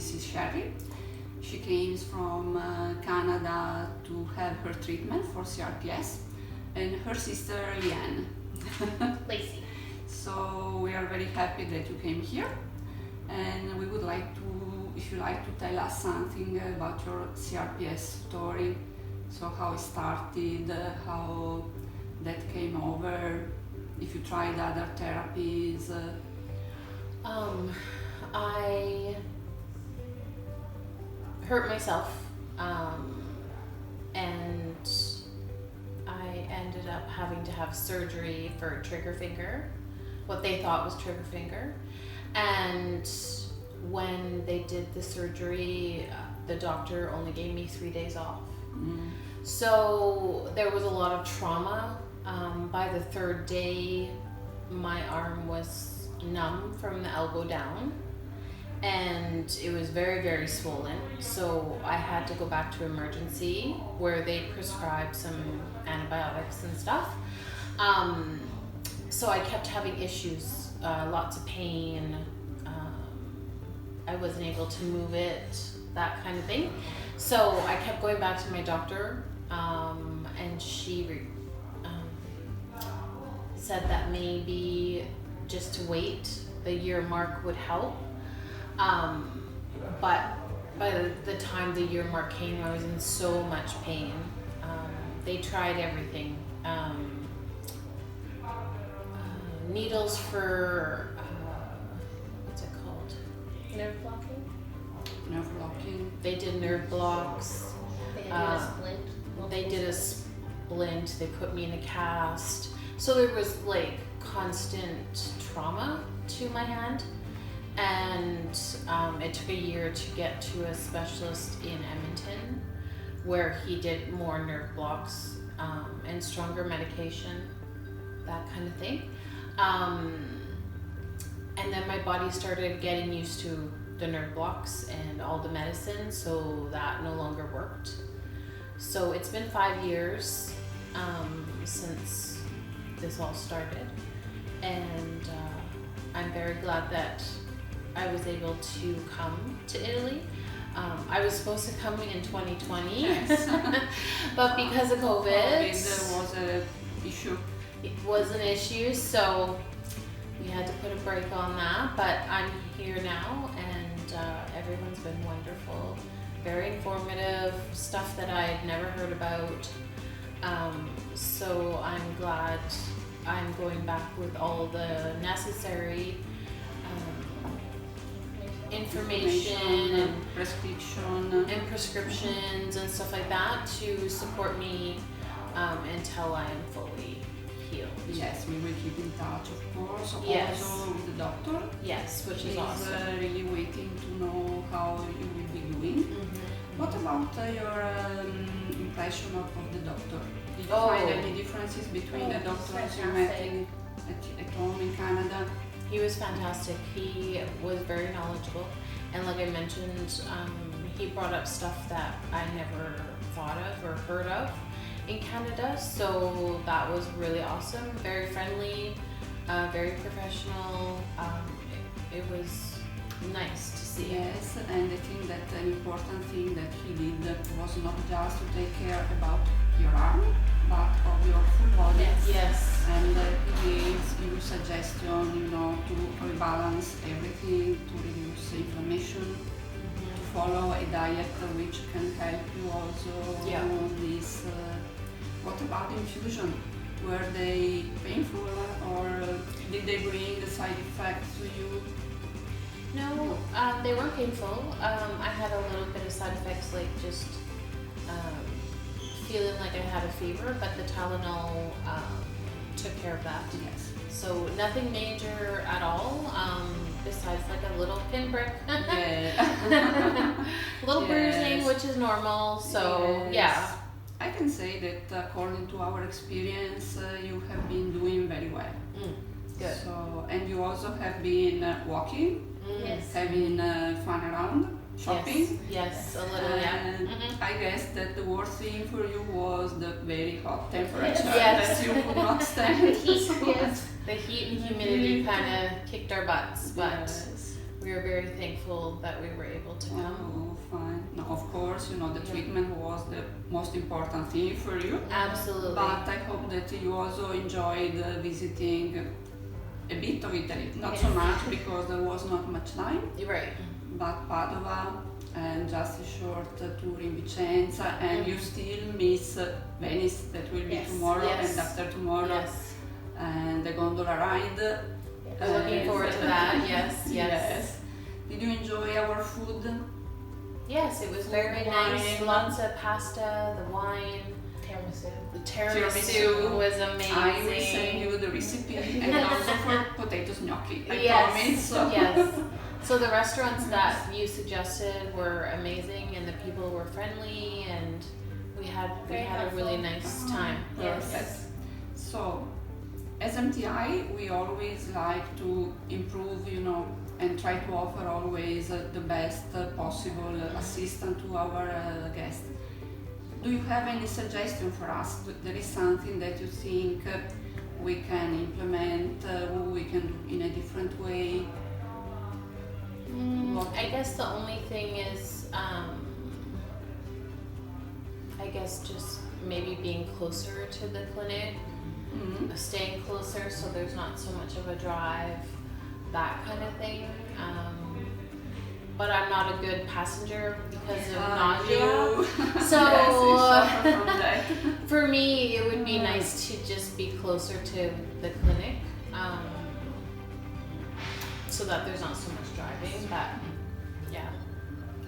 Mrs. Sherri. She came from Canada to have her treatment for CRPS, and her sister Leanne. Lacey. So we are very happy that you came here, and we would like to, if you like to tell us something about your CRPS story, so how it started, how that came over, if you tried other therapies. I hurt myself, and I ended up having to have surgery for trigger finger, what they thought was trigger finger. And when they did the surgery, the doctor only gave me 3 days off. So there was a lot of trauma. By the 3rd day, my arm was numb from the elbow down, and it was very, very swollen. So I had to go back to emergency where they prescribed some antibiotics and stuff. So I kept having issues, lots of pain. I wasn't able to move it, that kind of thing. So I kept going back to my doctor, and she said that maybe just to wait, the year mark would help. But by the time the year mark came, I was in so much pain. They tried everything. Needles for, what's it called? Nerve blocking? Nerve blocking. They did nerve blocks. They had to do a splint. They did a splint. They put me in a cast. So there was like constant trauma to my hand. And it took a year to get to a specialist in Edmonton where he did more nerve blocks and stronger medication, that kind of thing. And then my body started getting used to the nerve blocks and all the medicine, so that no longer worked. So it's been 5 years since this all started, and I'm very glad that I was able to come to Italy. I was supposed to come in 2020, Yes. but because of COVID, There was an issue. it was an issue, so we had to put a break on that. But I'm here now, and everyone's been wonderful, very informative, stuff that I had never heard about. So I'm glad I'm going back with all the necessary information and prescriptions and stuff like that to support me until I am fully healed. Yes, we will keep in touch, of course. Yes. Also with the doctor. Yes, which is He's awesome. really waiting to know how you will be doing. What about your impression of the doctor? Did you find any differences between the doctors you met at home in Canada? He was fantastic. He was very knowledgeable, and like I mentioned, he brought up stuff that I never thought of or heard of in Canada, so that was really awesome. Very friendly, very professional. It was nice to see. Yes, and I think that an important thing that he did was not just to take care about your arm, but of your full body. Yes. And he gives you suggestion, to rebalance everything, to reduce inflammation, to follow a diet which can help you also on this. What about infusion? Were they painful, or did they bring side effects to you? No, they weren't painful. I had a little bit of side effects, like just feeling like I had a fever, but the Tylenol took care of that. Yes. So nothing major at all, besides like a little pinprick. Yeah. Little bruising, which is normal, so Yes. I can say that according to our experience, you have been doing very well. Good. So, and you also have been walking, Yes. having fun around, shopping. Yes, a little, yeah. And I guess that the worst thing for you was the very hot temperature Yes. that you could not stand. The heat, yes. The heat and humidity kind of kicked our butts, but Yes. we were very thankful that we were able to come. Oh, fine. No, of course, the treatment was the most important thing for you. Absolutely. But I hope that you also enjoyed visiting a bit of Italy. Not so much because there was not much time. Right. But Padova and just a short tour in Vicenza, and you still miss Venice, that will be tomorrow and after tomorrow. Yes. And the gondola ride. We're looking forward to that. Yes. Did you enjoy our food? Yes, it was very nice. Lots of pasta, the wine. The tiramisu was amazing. I will send you the recipe and also for potato gnocchi. I promise. Yes. So the restaurants that you suggested were amazing, and the people were friendly, and we had a really nice time. Yes. So, as MTI, we always like to improve, and try to offer always the best possible assistance to our guests. Do you have any suggestion for us? There is something that you think we can implement, we can do in a different way? I guess the only thing is, I guess just maybe being closer to the clinic, staying closer so there's not so much of a drive, that kind of thing. But I'm not a good passenger because of nausea. So for me, it would be nice to just be closer to the clinic, so that there's not so much driving. But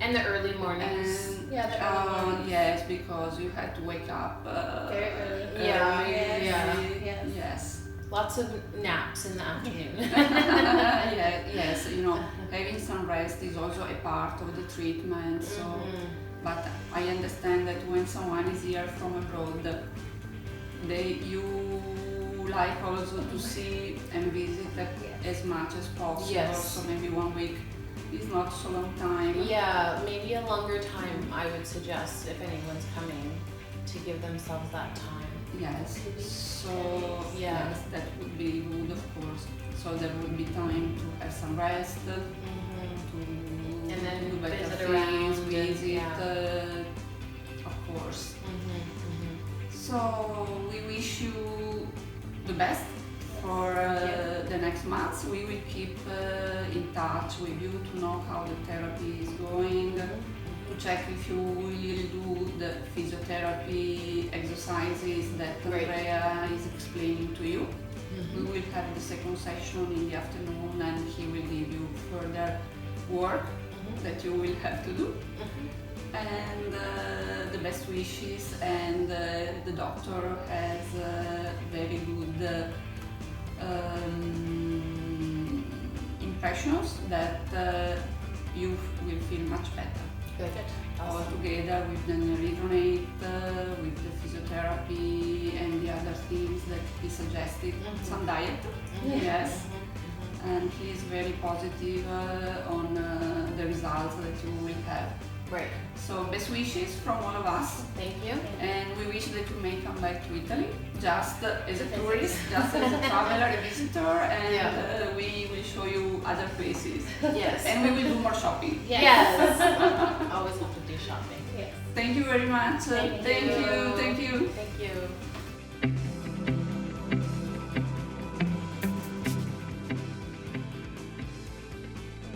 and the early mornings. And, the early mornings. Yes, because you had to wake up very early. Yes. Lots of naps in the afternoon. Yes, having some rest is also a part of the treatment. So, but I understand that when someone is here from abroad, you like also to see and visit as much as possible. Yes. So maybe 1 week is not so long time. Yeah, maybe a longer time. I would suggest if anyone's coming to give themselves that time. Yes, so yes, that would be good, of course. So there would be time to have some rest, to and then do better visit things, around, visit, of course. So we wish you the best for the next months. We will keep in touch with you to know how the therapy is going. To check if you will do the physiotherapy exercises that Andrea is explaining to you. We will have the second session in the afternoon, and he will give you further work that you will have to do. And the best wishes, and the doctor has very good impressions that you will feel much better. Good. All together with the Neridronate, with the physiotherapy and the other things that he suggested, some diet, yes, and he is very positive on the results that you will have. Right. So best wishes from all of us. Thank you. And we wish that you may come back to Italy, just as a tourist, just as a traveler, a visitor, and we will show you other places. Yes. And we will do more shopping. Yes. Always have to do shopping. Yes. Thank you very much. Thank you. Thank you. Thank you.